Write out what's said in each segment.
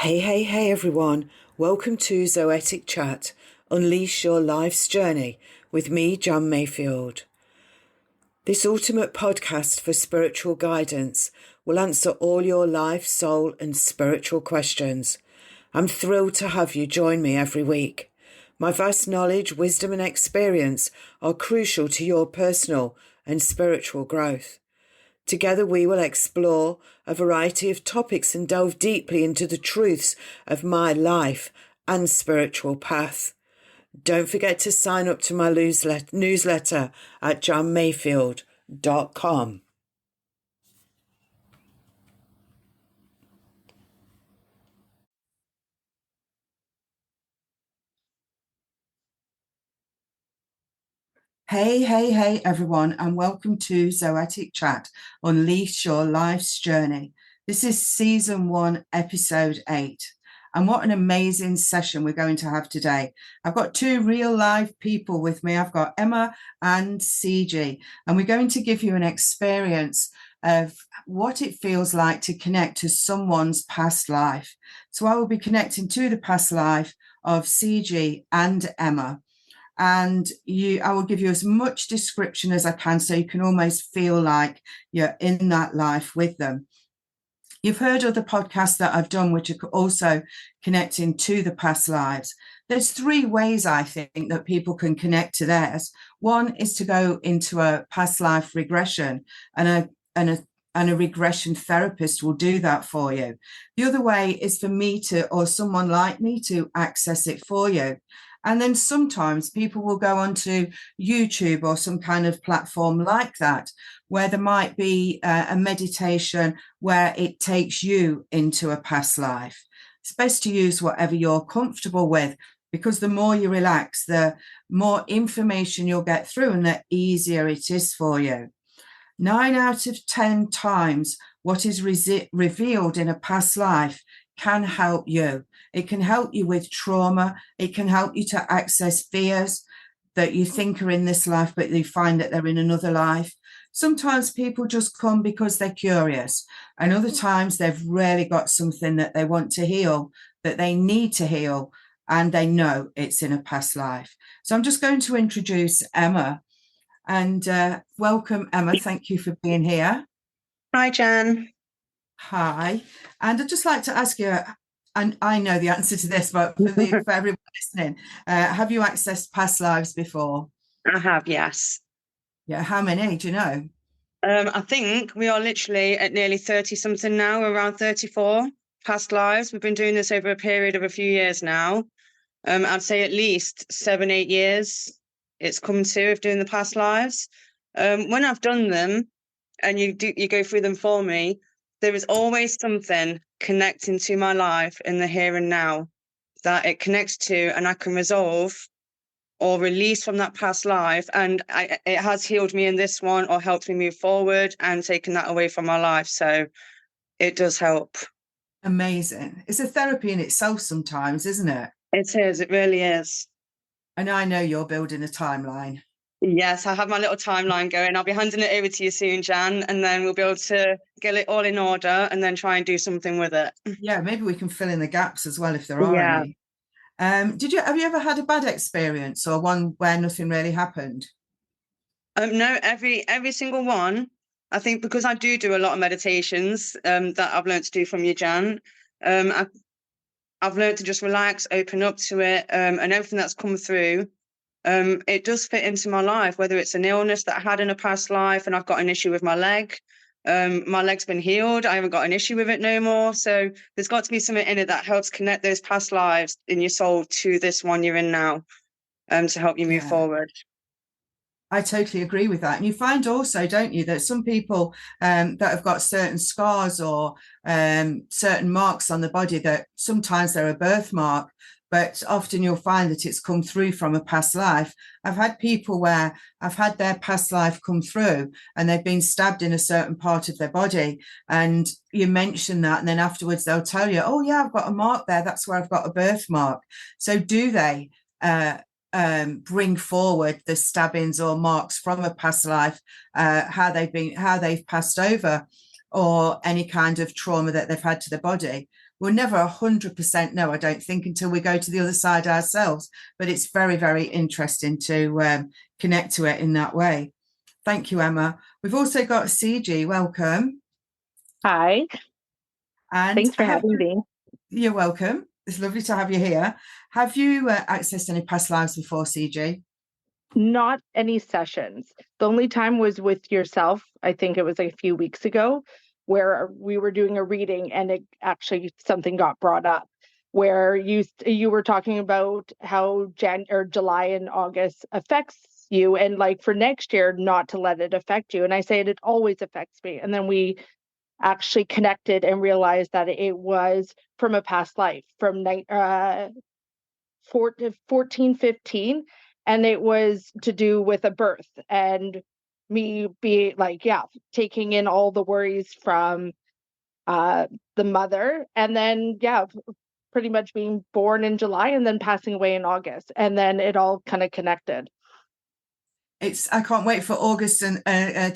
Hey everyone. Welcome to Zoetic Chat. Unleash your life's journey with me, John Mayfield. This ultimate podcast for spiritual guidance will answer all your life, soul and spiritual questions. I'm thrilled to have you join me every week. My vast knowledge, wisdom and experience are crucial to your personal and spiritual growth. Together we will explore a variety of topics and delve deeply into the truths of my life and spiritual path. Don't forget to sign up to my newsletter at johnmayfield.com. Hey everyone, and welcome to Zoetic Chat, Unleash Your Life's Journey. This is season 1, episode 8. And what an amazing session we're going to have today. I've got two real live people with me. I've got Emma and CiGi, and we're going to give you an experience of what it feels like to connect to someone's past life. So I will be connecting to the past life of CiGi and Emma. And I will give you as much description as I can so you can almost feel like you're in that life with them. You've heard other podcasts that I've done which are also connecting to the past lives. There's 3 ways I think that people can connect to theirs. One is to go into a past life regression, and a regression therapist will do that for you. The other way is for me to, or someone like me to access it for you. And then sometimes people will go onto YouTube or some kind of platform like that, where there might be a meditation where it takes you into a past life. It's best to use whatever you're comfortable with, because the more you relax, the more information you'll get through and the easier it is for you. 9 out of 10 times what is revealed in a past life can help you. It can help you with trauma. It can help you to access fears that you think are in this life, but you find that they're in another life. Sometimes people just come because they're curious, and other times they've really got something that they want to heal, that they need to heal, and they know it's in a past life. So I'm just going to introduce Emma. And welcome, Emma. Thank you for being here. Hi, Jan. Hi. And I'd just like to ask you, and I know the answer to this, but for everyone listening, have you accessed past lives before? I have, yes. Yeah. How many? Do you know? I think we are literally at nearly 30 something now. We're around 34 past lives. We've been doing this over a period of a few years now. I'd say at least 7-8 years it's come to of doing the past lives. When I've done them and you go through them for me, there is always something connecting to my life in the here and now that it connects to, and I can resolve or release from that past life. And it has healed me in this one or helped me move forward and taken that away from my life. So it does help. Amazing. It's a therapy in itself sometimes, isn't it? It is. It really is. And I know you're building a timeline. Yes, I have my little timeline going. I'll be handing it over to you soon, Jan, and then we'll be able to get it all in order and then try and do something with it. Yeah, maybe we can fill in the gaps as well if there are any. Have you ever had a bad experience or one where nothing really happened? No, every single one. I think because I do a lot of meditations that I've learned to do from you, Jan. I've learned to just relax, open up to it, and everything that's come through. It does fit into my life, whether it's an illness that I had in a past life and I've got an issue with my leg. My leg's been healed. I haven't got an issue with it no more. So there's got to be something in it that helps connect those past lives in your soul to this one you're in now, to help you move forward. I totally agree with that. And you find also, don't you, that some people that have got certain scars or certain marks on the body, that sometimes they're a birthmark, but often you'll find that it's come through from a past life. I've had people where I've had their past life come through and they've been stabbed in a certain part of their body. And you mention that, and then afterwards they'll tell you, oh yeah, I've got a mark there. That's where I've got a birthmark. So do they bring forward the stabbings or marks from a past life, how they've passed over, or any kind of trauma that they've had to the body? we'll never 100% know, I don't think, until we go to the other side ourselves. But it's very, very interesting to connect to it in that way. Thank you, Emma. We've also got CiGi. Welcome. Hi. And thanks for having me. You're welcome. It's lovely to have you here. Have you accessed any past lives before, CiGi? Not any sessions. The only time was with yourself. I think it was like a few weeks ago where we were doing a reading and it actually something got brought up where you were talking about how July and August affects you, and like for next year not to let it affect you. And I said it always affects me. And then we actually connected and realized that it was from a past life from 14, 15, and it was to do with a birth and me be like, taking in all the worries from the mother, and then pretty much being born in July and then passing away in August, and then it all kind of connected. I can't wait for August and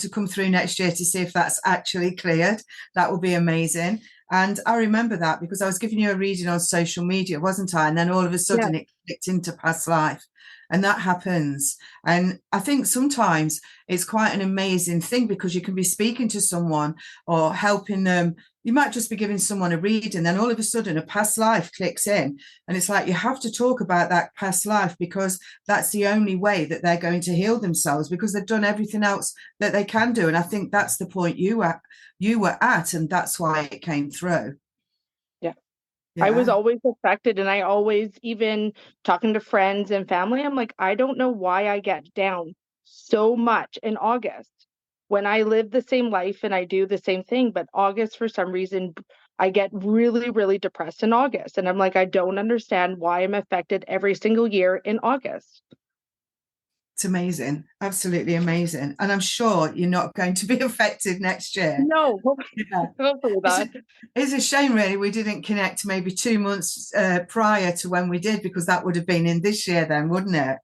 to come through next year to see if that's actually cleared. That will be amazing. And I remember that because I was giving you a reading on social media, wasn't I? And then all of a sudden it clicked into past life. And that happens. And I think sometimes it's quite an amazing thing because you can be speaking to someone or helping them. You might just be giving someone a read, and then all of a sudden a past life clicks in. And it's like you have to talk about that past life because that's the only way that they're going to heal themselves, because they've done everything else that they can do. And I think that's the point you were at, and that's why it came through. Yeah. I was always affected, and I always, even talking to friends and family, I'm like, I don't know why I get down so much in August when I live the same life and I do the same thing. But August, for some reason, I get really, really depressed in August. And I'm like, I don't understand why I'm affected every single year in August. It's amazing. Absolutely amazing. And I'm sure you're not going to be affected next year. No, hopefully not. It's a shame, really, we didn't connect maybe 2 months prior to when we did, because that would have been in this year then, wouldn't it?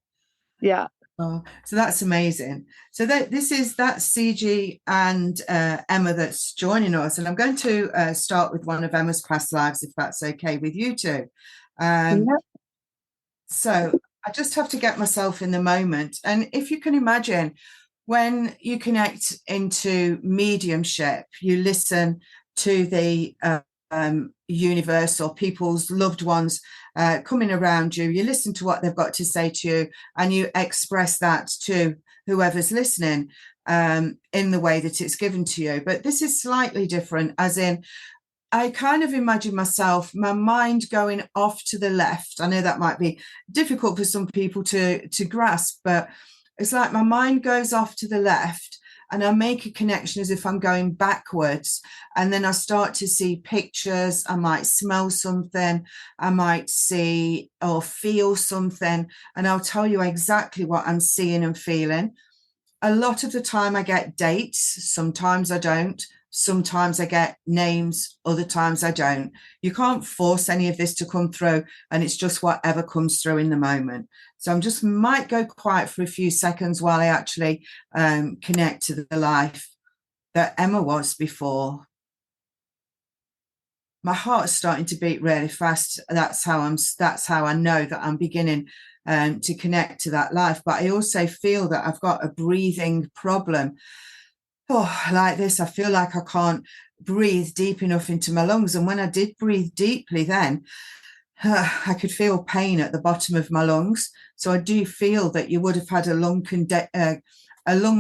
Yeah. Oh, so that's amazing. So that's CiGi and Emma that's joining us. And I'm going to start with one of Emma's past lives, if that's okay with you two. So I just have to get myself in the moment. And if you can imagine, when you connect into mediumship, you listen to the universe or people's loved ones coming around you. You listen to what they've got to say to you, and you express that to whoever's listening in the way that it's given to you. But this is slightly different, as in, I kind of imagine myself, my mind going off to the left. I know that might be difficult for some people to grasp, but it's like my mind goes off to the left and I make a connection as if I'm going backwards. And then I start to see pictures. I might smell something. I might see or feel something. And I'll tell you exactly what I'm seeing and feeling. A lot of the time I get dates. Sometimes I don't. Sometimes I get names, other times I don't. You can't force any of this to come through, and it's just whatever comes through in the moment. So I'm just might go quiet for a few seconds while I actually connect to the life that Emma was before. My heart's starting to beat really fast. That's how I know that I'm beginning to connect to that life. But I also feel that I've got a breathing problem. Oh, like this, I feel like I can't breathe deep enough into my lungs. And when I did breathe deeply, then I could feel pain at the bottom of my lungs. So I do feel that you would have had a lung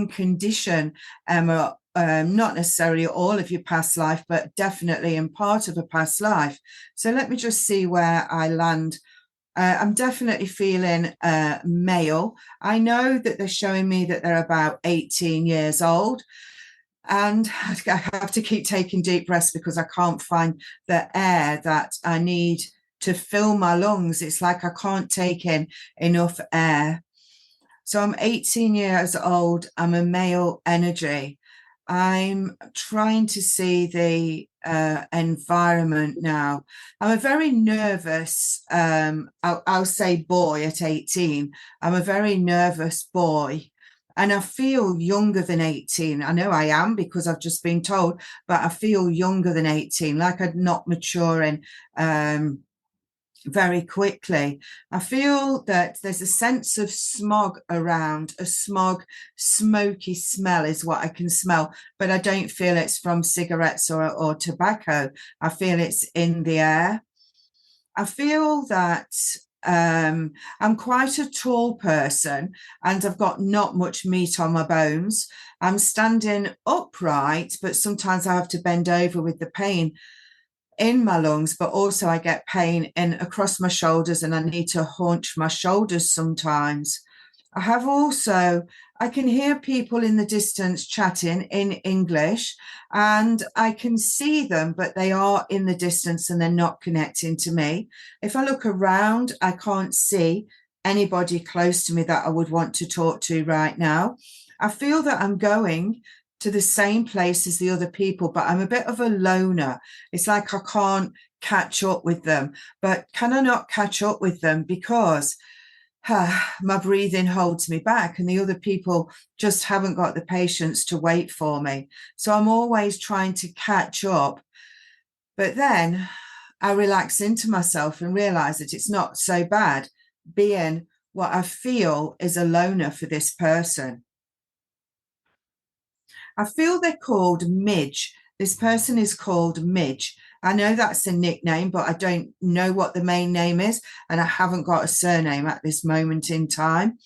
condition, Emma, not necessarily all of your past life, but definitely in part of a past life. So let me just see where I land. I'm definitely feeling male. I know that they're showing me that they're about 18 years old. And I have to keep taking deep breaths because I can't find the air that I need to fill my lungs. It's like I can't take in enough air. So I'm 18 years old. I'm a male energy. I'm trying to see the environment now. I'm a very nervous, I'll say boy at 18. I'm a very nervous boy. And I feel younger than 18. I know I am because I've just been told, but I feel younger than 18, like I'm not maturing very quickly. I feel that there's a sense of smog around, a smog, smoky smell is what I can smell, but I don't feel it's from cigarettes or tobacco. I feel it's in the air. I feel that I'm quite a tall person and I've got not much meat on my bones. I'm standing upright, but sometimes I have to bend over with the pain in my lungs, but also I get pain in across my shoulders and I need to haunch my shoulders sometimes. I can hear people in the distance chatting in English and I can see them, but they are in the distance and they're not connecting to me. If I look around, I can't see anybody close to me that I would want to talk to right now. I feel that I'm going to the same place as the other people, but I'm a bit of a loner. It's like I can't catch up with them. But can I not catch up with them because my breathing holds me back and the other people just haven't got the patience to wait for me. So I'm always trying to catch up. But then I relax into myself and realize that it's not so bad being what I feel is a loner for this person. I feel they're called Midge. This person is called Midge. I know that's a nickname, but I don't know what the main name is, and I haven't got a surname at this moment in time.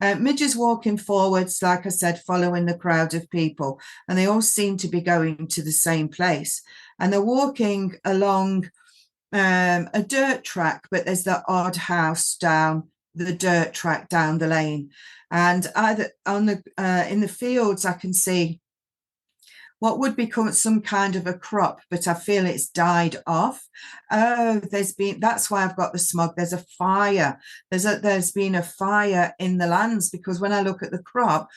Midge is walking forwards, like I said, following the crowd of people, and they all seem to be going to the same place. And they're walking along a dirt track, but there's the odd house down the dirt track down the lane. And either on the in the fields, I can see what would become some kind of a crop, but I feel it's died off. Oh, that's why I've got the smog. There's a fire. There's been a fire in the lands because when I look at the crop,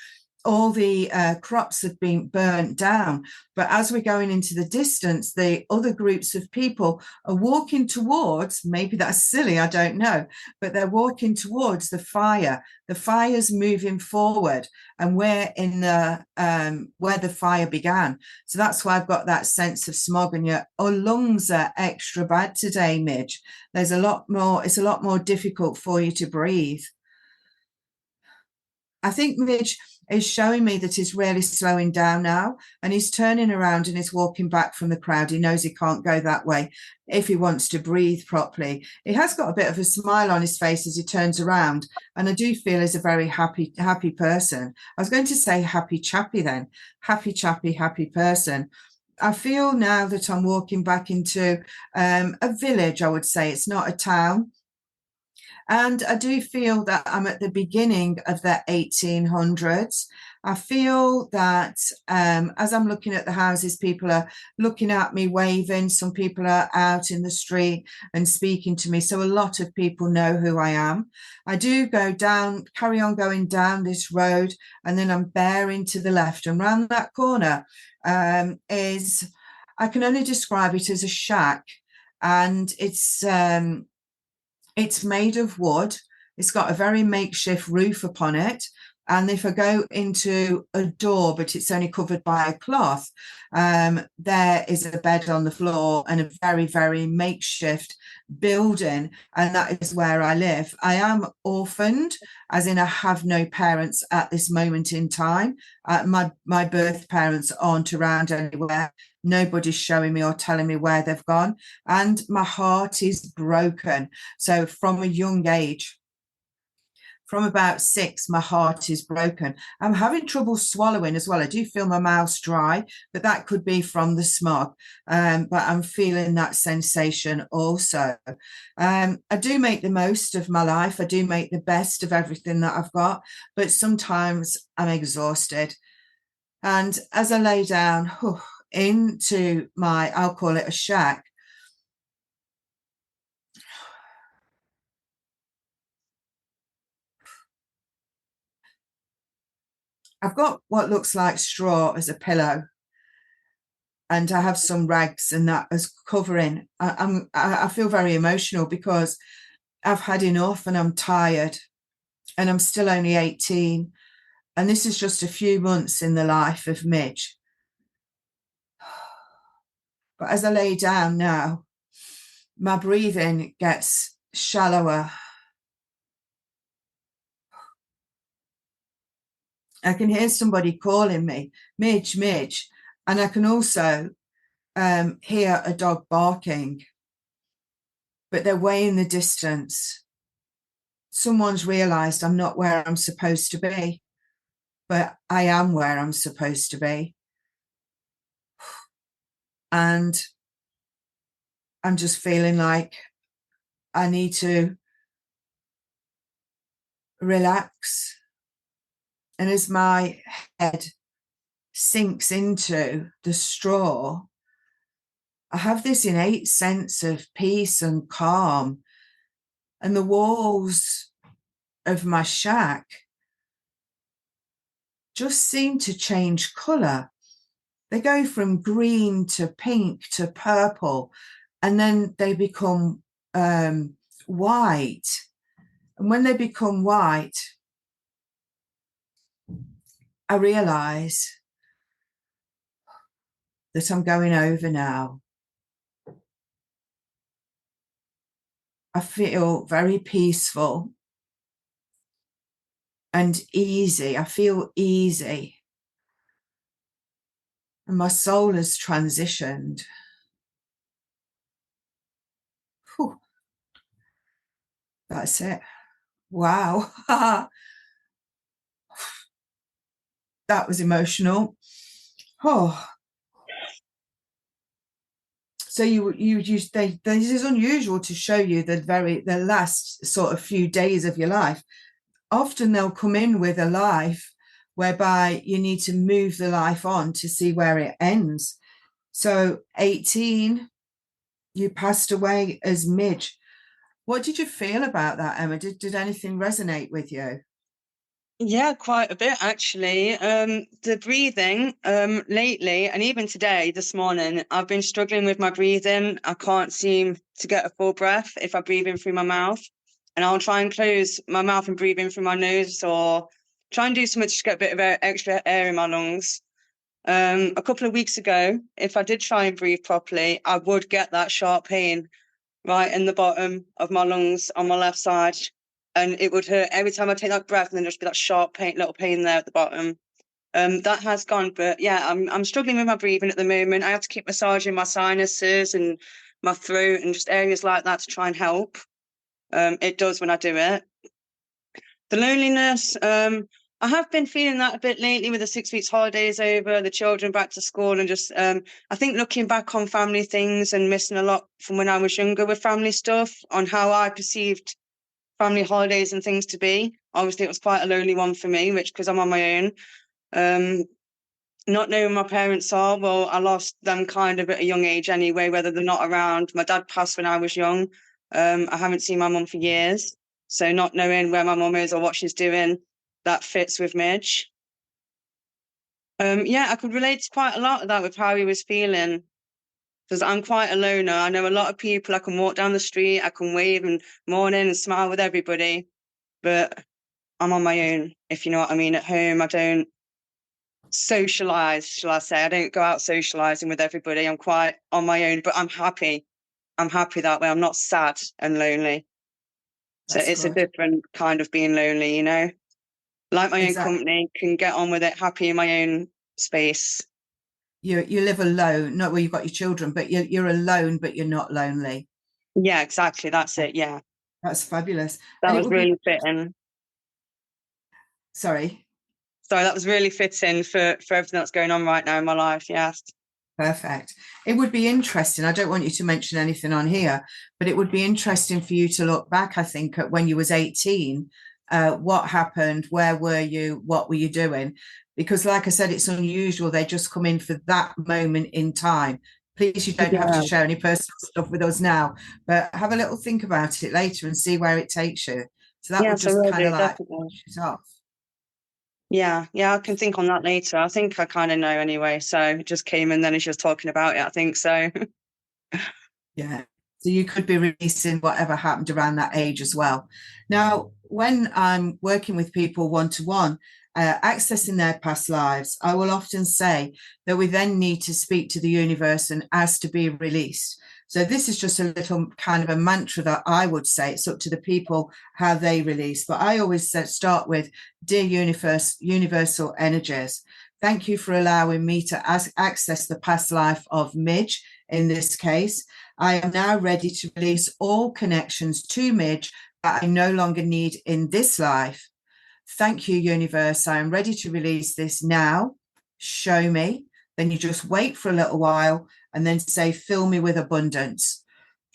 all the crops have been burnt down. But as we're going into the distance, the other groups of people are walking towards, maybe that's silly, I don't know, but they're walking towards the fire. The fire's moving forward and we're in the where the fire began. So that's why I've got that sense of smog, and your lungs are extra bad today, Midge. It's a lot more difficult for you to breathe. I think Midge is showing me that he's really slowing down now and he's turning around and he's walking back from the crowd. He knows he can't go that way if he wants to breathe properly. He has got a bit of a smile on his face as he turns around, and I do feel he's a very happy person. I was going to say happy chappy then. Happy chappy, happy person. I feel now that I'm walking back into a village, I would say. It's not a town. And I do feel that I'm at the beginning of the 1800s. I feel that as I'm looking at the houses, people are looking at me, waving. Some people are out in the street and speaking to me. So a lot of people know who I am. I do carry on going down this road, and then I'm bearing to the left. And round that corner I can only describe it as a shack. And it's made of wood. It's got a very makeshift roof upon it. And if I go into a door, but it's only covered by a cloth, there is a bed on the floor and a very, very makeshift building. And that is where I live. I am orphaned, as in I have no parents at this moment in time. My birth parents aren't around anywhere. Nobody's showing me or telling me where they've gone. And my heart is broken. So from a young age, from about 6, my heart is broken. I'm having trouble swallowing as well. I do feel my mouth dry, but that could be from the smog. But I'm feeling that sensation also. I do make the most of my life. I do make the best of everything that I've got, but sometimes I'm exhausted. And as I lay down into I'll call it a shack, I've got what looks like straw as a pillow, and I have some rags and that as covering. I feel very emotional because I've had enough and I'm tired, and I'm still only 18. And this is just a few months in the life of Midge. But as I lay down now, my breathing gets shallower. I can hear somebody calling me, Midge, Midge. And I can also hear a dog barking, but they're way in the distance. Someone's realized I'm not where I'm supposed to be, but I am where I'm supposed to be. And I'm just feeling like I need to relax. And as my head sinks into the straw, I have this innate sense of peace and calm. And the walls of my shack just seem to change colour. They go from green to pink to purple, and then they become white. And when they become white, I realise that I'm going over now. I feel very peaceful and easy. I feel easy. And my soul has transitioned. Whew. That's it. Wow. That was emotional. Oh. So this is unusual to show you the last sort of few days of your life. Often they'll come in with a life whereby you need to move the life on to see where it ends. So 18, you passed away as Midge. What did you feel about that, Emma? Did anything resonate with you? Yeah, quite a bit actually. The breathing lately, and even today, this morning, I've been struggling with my breathing. I can't seem to get a full breath if I breathe in through my mouth. And I'll try and close my mouth and breathe in through my nose, or try and do something to just get a bit of extra air in my lungs. A couple of weeks ago, if I did try and breathe properly, I would get that sharp pain right in the bottom of my lungs on my left side. And it would hurt every time I take that breath, and then there'd be that sharp pain, little pain there at the bottom. That has gone, but yeah, I'm struggling with my breathing at the moment. I have to keep massaging my sinuses and my throat and just areas like that to try and help. It does when I do it. The loneliness, I have been feeling that a bit lately with the 6 weeks holidays over, the children back to school, and just I think looking back on family things and missing a lot from when I was younger with family stuff, on how I perceived family holidays and things to be. Obviously, it was quite a lonely one for me, which because I'm on my own. Not knowing my parents are, well, I lost them kind of at a young age anyway, whether they're not around. My dad passed when I was young. I haven't seen my mum for years. So not knowing where my mum is or what she's doing, that fits with Midge. Yeah, I could relate to quite a lot of that with how he was feeling, because I'm quite a loner. I know a lot of people. I can walk down the street, I can wave and morning and smile with everybody, but I'm on my own, if you know what I mean. At home, I don't socialize, shall I say. I don't go out socializing with everybody. I'm quite on my own, but I'm happy. I'm happy that way. I'm not sad and lonely. So That's it's a good. different kind of being lonely, you know? Like my own Exactly. company, can get on with it, happy in my own space. You live alone, not where you've got your children, but you're alone, but you're not lonely. Yeah, exactly. That's it. Yeah. That's fabulous. That And it was would be, really fitting. sorry, Sorry, that was really fitting for everything that's going on right now in my life. Yes. perfect. It would be interesting. I don't want you to mention anything on here, but it would be interesting for you to look back, I think, at when you was 18. What happened? Where were you? What were you doing? Because like I said, it's unusual. They just come in for that moment in time. Please, you don't have to Yeah. share any personal stuff with us now, but have a little think about it later and see where it takes you. So that would Yes, I just will kind do, of like definitely. push it off. Yeah, yeah, I can think on that later. I think I kind of know anyway. So it just came in then as she was talking about it, I think so. Yeah. So you could be releasing whatever happened around that age as well. Now, when I'm working with people one-to-one, accessing their past lives, I will often say that we then need to speak to the universe and ask to be released. So this is just a little kind of a mantra that I would say. It's up to the people how they release. But I always start with, dear universe, universal energies, thank you for allowing me to access the past life of Midge in this case. I am now ready to release all connections to Midge that I no longer need in this life. Thank you, universe. I am ready to release this now. Show me. Then you just wait for a little while and then say, fill me with abundance.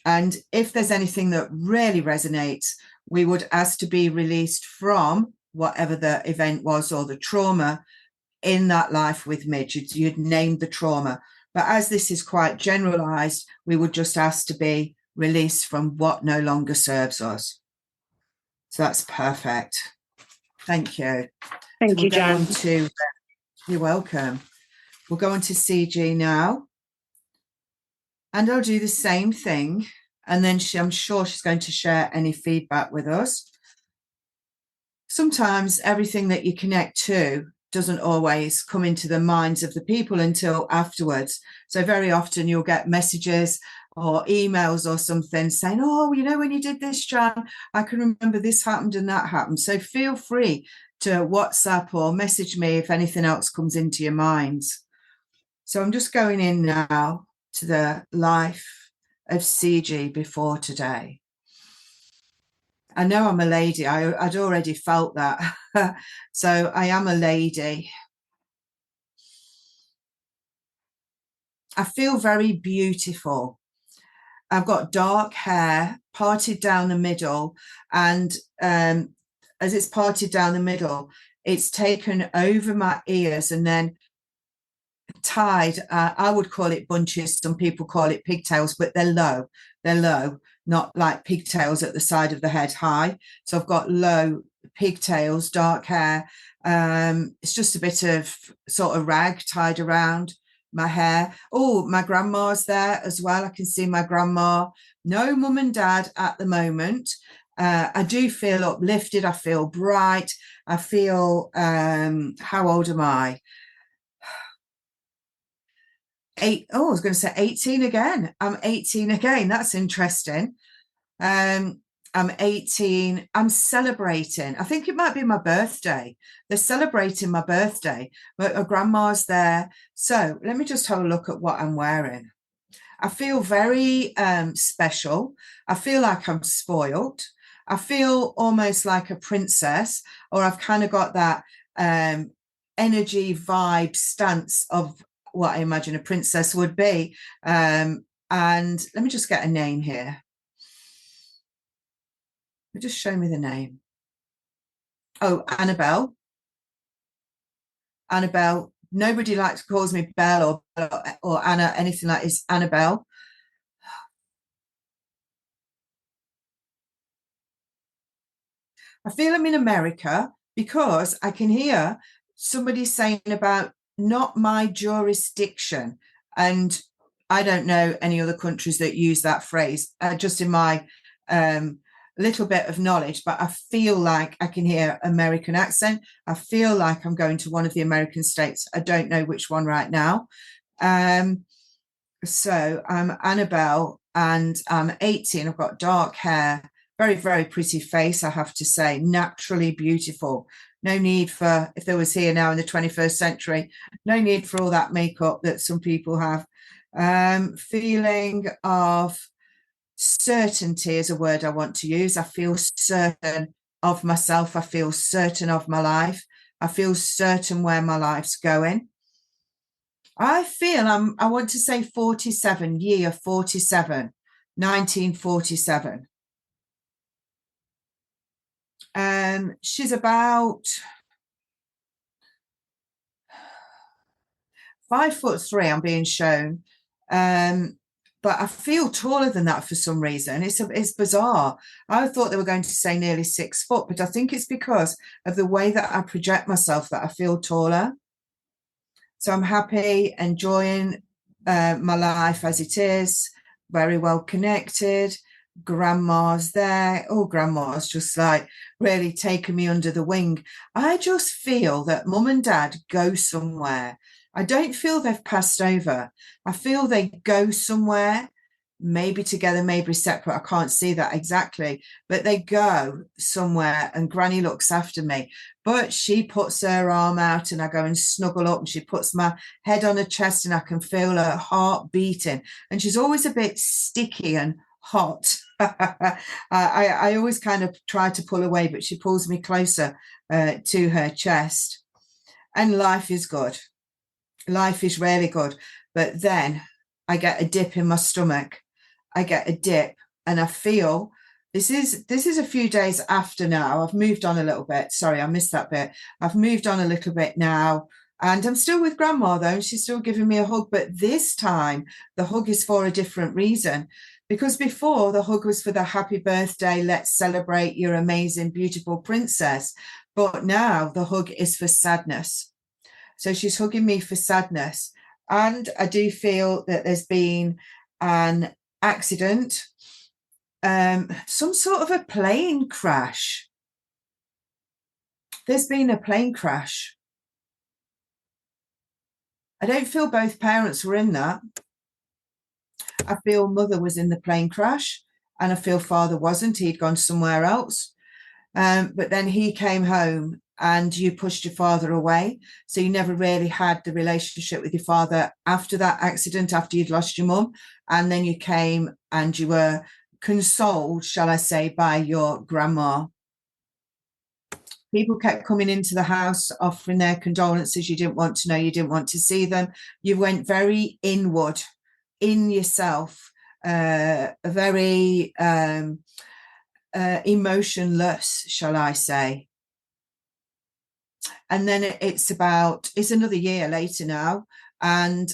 And if there's anything that really resonates, we would ask to be released from whatever the event was or the trauma in that life with Midge. You'd name the trauma. But as this is quite generalized, we would just ask to be released from what no longer serves us. So that's perfect. Thank you. Thank you, Jan. You're welcome. We'll go on to CiGi now. And I'll do the same thing. And then I'm sure she's going to share any feedback with us. Sometimes everything that you connect to doesn't always come into the minds of the people until afterwards. So very often you'll get messages or emails or something saying, oh, you know, when you did this, Jan, I can remember this happened and that happened. So feel free to WhatsApp or message me if anything else comes into your minds. So I'm just going in now to the life of CiGi before today. I know I'm a lady. I'd already felt that. So I am a lady. I feel very beautiful. I've got dark hair parted down the middle, and as it's parted down the middle, it's taken over my ears and then tied. I would call it bunches. Some people call it pigtails, but they're low. They're low, not like pigtails at the side of the head high. So I've got low pigtails, dark hair. It's just a bit of sort of rag tied around my hair. Oh, my grandma's there as well. I can see my grandma. No mum and dad at the moment. I do feel uplifted. I feel bright. I feel, how old am I? I was going to say 18 again. I'm 18 again. That's interesting. I'm 18. I'm celebrating. I think it might be my birthday. They're celebrating my birthday, but my grandma's there. So let me just have a look at what I'm wearing. I feel very special. I feel like I'm spoiled. I feel almost like a princess, or I've kind of got that energy vibe stance of what I imagine a princess would be. And let me just get a name here. Just show me the name. Oh, Annabelle. Annabelle. Nobody likes calls me Belle or Anna, anything like this. Annabelle. I feel I'm in America because I can hear somebody saying about not my jurisdiction. And I don't know any other countries that use that phrase, just in my little bit of knowledge, but I feel like I can hear American accent. I feel like I'm going to one of the American states. I don't know which one right now. So I'm Annabelle and I'm 18. I've got dark hair, very, very pretty face, I have to say, naturally beautiful. No need for, if there was here now in the 21st century, no need for all that makeup that some people have. Feeling of certainty is a word I want to use. I feel certain of myself. I feel certain of my life. I feel certain where my life's going. I feel I want to say 47, year 47, 1947. She's about 5'3", I'm being shown. But I feel taller than that for some reason. It's bizarre. I thought they were going to say nearly 6 foot, but I think it's because of the way that I project myself that I feel taller. So I'm happy, enjoying my life as it is, very well connected. Grandma's there. Oh, grandma's just like really taken me under the wing. I just feel that mum and dad go somewhere. I don't feel they've passed over. I feel they go somewhere, maybe together, maybe separate. I can't see that exactly, but they go somewhere and Granny looks after me. But she puts her arm out and I go and snuggle up and she puts my head on her chest and I can feel her heart beating. And she's always a bit sticky and hot. I always kind of try to pull away, but she pulls me closer to her chest. And life is good. Life is really good. But then I get a dip in my stomach. I get a dip and I feel this is a few days after now. I've moved on a little bit. Sorry, I missed that bit. I've moved on a little bit now. And I'm still with grandma though, and she's still giving me a hug. But this time the hug is for a different reason. Because before the hug was for the happy birthday, let's celebrate your amazing, beautiful princess. But now the hug is for sadness. So she's hugging me for sadness. And I do feel that there's been an accident, some sort of a plane crash. There's been a plane crash. I don't feel both parents were in that. I feel mother was in the plane crash and I feel father wasn't. He'd gone somewhere else. But then he came home and you pushed your father away. So you never really had the relationship with your father after that accident, after you'd lost your mum. And then you came and you were consoled, shall I say, by your grandma. People kept coming into the house offering their condolences. You didn't want to know, you didn't want to see them. You went very inward in yourself, very emotionless, shall I say. And then it's another year later now, and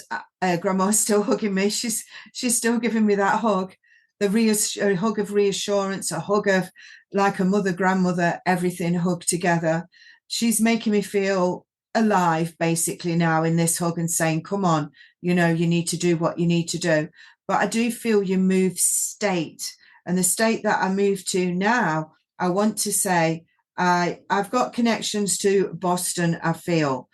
grandma's still hugging me. She's still giving me that hug, a hug of reassurance, a hug of like a mother, grandmother, everything hugged together. She's making me feel alive basically now in this hug and saying, come on, you need to do what you need to do. But I do feel you move state, and the state that I move to now, I want to say, I've got connections to Boston, I feel.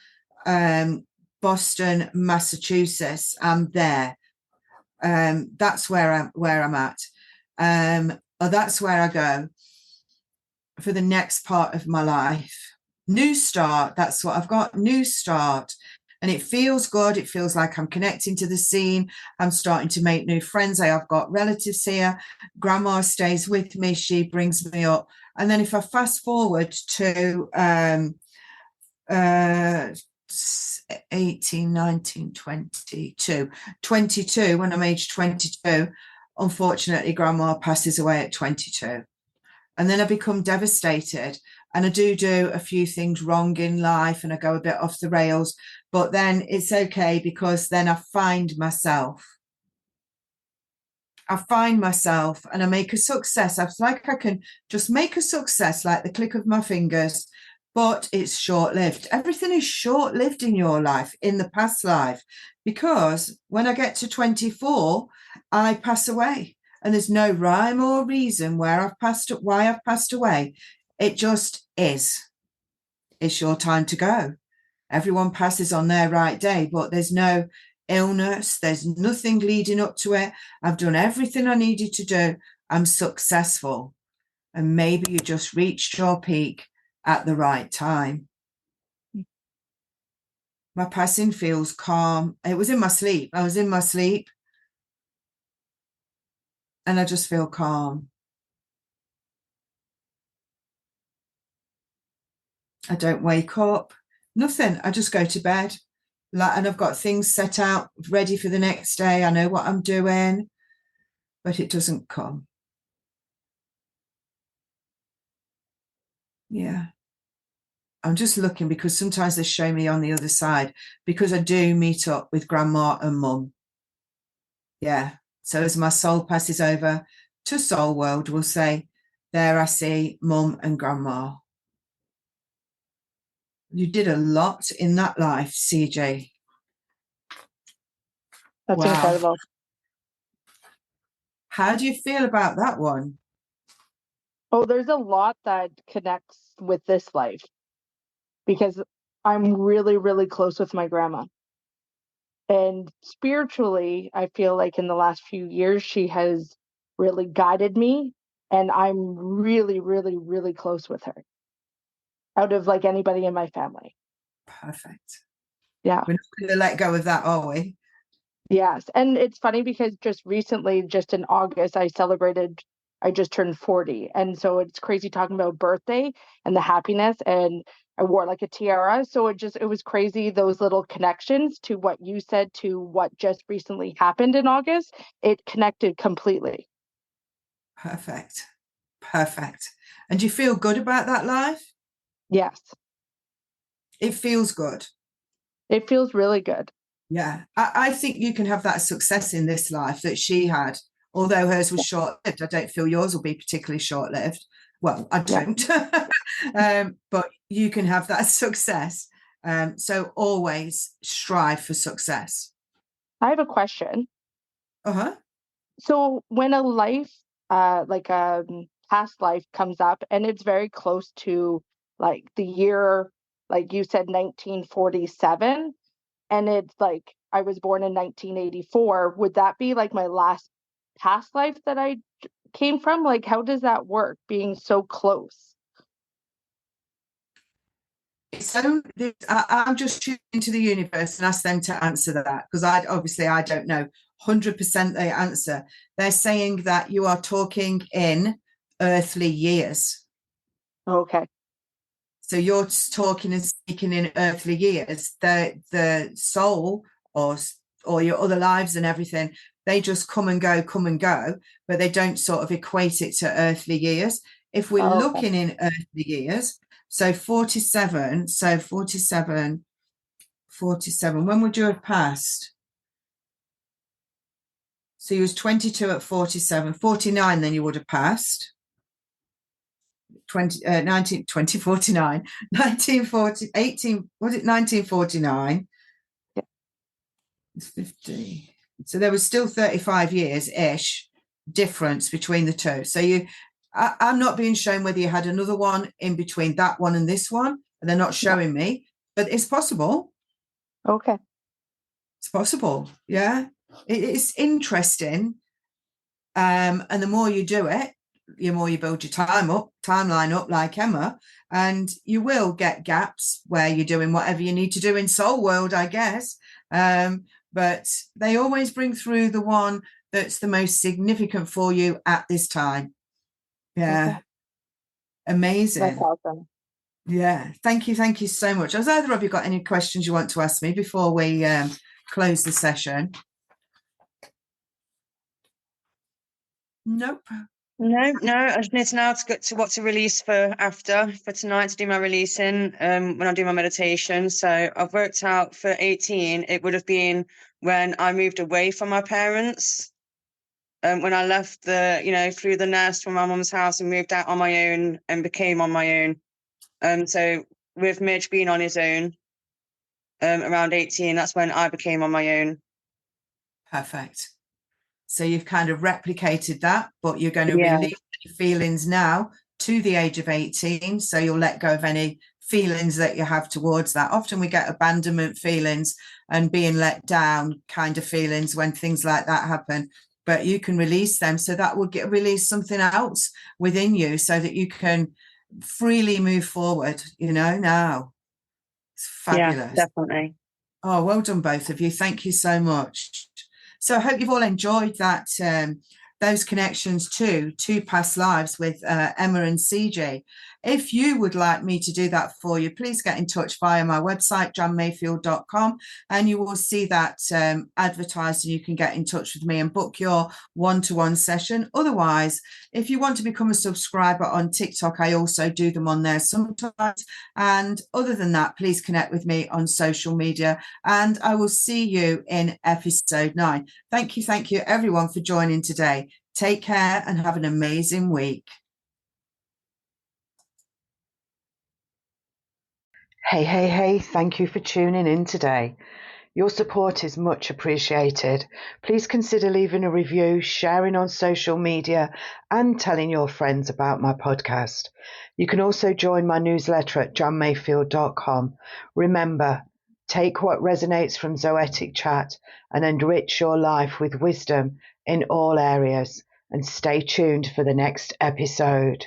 Boston, Massachusetts, I'm there. That's where I'm at. Or that's where I go for the next part of my life. New start, that's what I've got, new start. And it feels good. It feels like I'm connecting to the scene. I'm starting to make new friends. I've got relatives here. Grandma stays with me. She brings me up. And then if I fast forward to 18, 19, 22, when I'm age 22, unfortunately, grandma passes away at 22. And then I become devastated. And I do a few things wrong in life and I go a bit off the rails. But then it's okay because then I find myself. I find myself and I make a success. I feel like I can just make a success like the click of my fingers, but it's short-lived. Everything is short-lived in your life, in the past life, because when I get to 24, I pass away. And there's no rhyme or reason why I've passed away. It just is. It's your time to go. Everyone passes on their right day, but there's no illness. There's nothing leading up to it. I've done everything I needed to do. I'm successful. And maybe you just reached your peak at the right time. My passing feels calm. It was in my sleep. I was in my sleep. And I just feel calm. I don't wake up. Nothing. I just go to bed. And I've got things set out, ready for the next day. I know what I'm doing, but it doesn't come. Yeah. I'm just looking because sometimes they show me on the other side because I do meet up with grandma and mum. Yeah. So as my soul passes over to soul world, we'll say, there I see mum and grandma. You did a lot in that life, CiGi. That's incredible. How do you feel about that one? Oh, there's a lot that connects with this life because I'm really, really close with my grandma. And spiritually, I feel like in the last few years, she has really guided me. And I'm really, really, really close with her out of like anybody in my family. Perfect. Yeah. We're not going to let go of that, are we? Yes. And it's funny because just recently, just in August, I just turned 40. And so it's crazy talking about birthday and the happiness. And I wore like a tiara. So it was crazy, those little connections to what you said to what just recently happened in August. It connected completely. Perfect. Perfect. And do you feel good about that life? Yes. It feels good. It feels really good. Yeah. I think you can have that success in this life that she had, although hers was short-lived. I don't feel yours will be particularly short-lived. Well, I Yeah. don't. But you can have that success. So always strive for success. I have a question. Uh-huh. So when a life, like a past life comes up and it's very close to like the year, like you said, 1947, and it's like I was born in 1984, would that be like my last past life that I came from? Like, how does that work being so close? So I'm just tuning into the universe and ask them to answer that, because I don't know 100% the answer. They're saying that you are talking in earthly years. Okay. So you're talking and speaking in earthly years. The soul or your other lives and everything, they just come and go, but they don't sort of equate it to earthly years. If we're Oh, okay. looking in earthly years, so 47, when would you have passed? So you was 22 at 47, 49, then you would have passed. 2049, 1940, 18, was it 1949? Yeah. It's 50. So there was still 35 years-ish difference between the two. So I'm not being shown whether you had another one in between that one and this one, and they're not Yeah. showing me, but it's possible. Okay. It's possible. Yeah. It's interesting. And the more you do it, the more you build your timeline up like Emma, and you will get gaps where you're doing whatever you need to do in soul world, I guess. But they always bring through the one that's the most significant for you at this time. Yeah. Okay. That's Amazing. awesome. Yeah. Thank you so much. Has either of you got any questions you want to ask me before we close the session? Nope. No, I just need to now to get to what to release for tonight to do my releasing when I do my meditation. So I've worked out for 18, it would have been when I moved away from my parents. When I left through the nest from my mum's house and moved out on my own and became on my own. So with Midge being on his own, around 18, that's when I became on my own. Perfect. So you've kind of replicated that, but you're going to Yeah. release any feelings now to the age of 18. So you'll let go of any feelings that you have towards that. Often we get abandonment feelings and being let down kind of feelings when things like that happen, but you can release them. So that will release something else within you so that you can freely move forward, now. It's fabulous. Yeah, definitely. Oh, well done, both of you. Thank you so much. So I hope you've all enjoyed that, those connections to past lives with Emma and CiGi. If you would like me to do that for you, please get in touch via my website, johnmayfield.com, and you will see that advertised, and you can get in touch with me and book your one-to-one session. Otherwise, if you want to become a subscriber on TikTok, I also do them on there sometimes. And other than that, please connect with me on social media, and I will see you in episode 9. Thank you, everyone, for joining today. Take care and have an amazing week. Hey, thank you for tuning in today. Your support is much appreciated. Please consider leaving a review, sharing on social media, and telling your friends about my podcast. You can also join my newsletter at johnmayfield.com. Remember, take what resonates from Zoetic Chat and enrich your life with wisdom in all areas. And stay tuned for the next episode.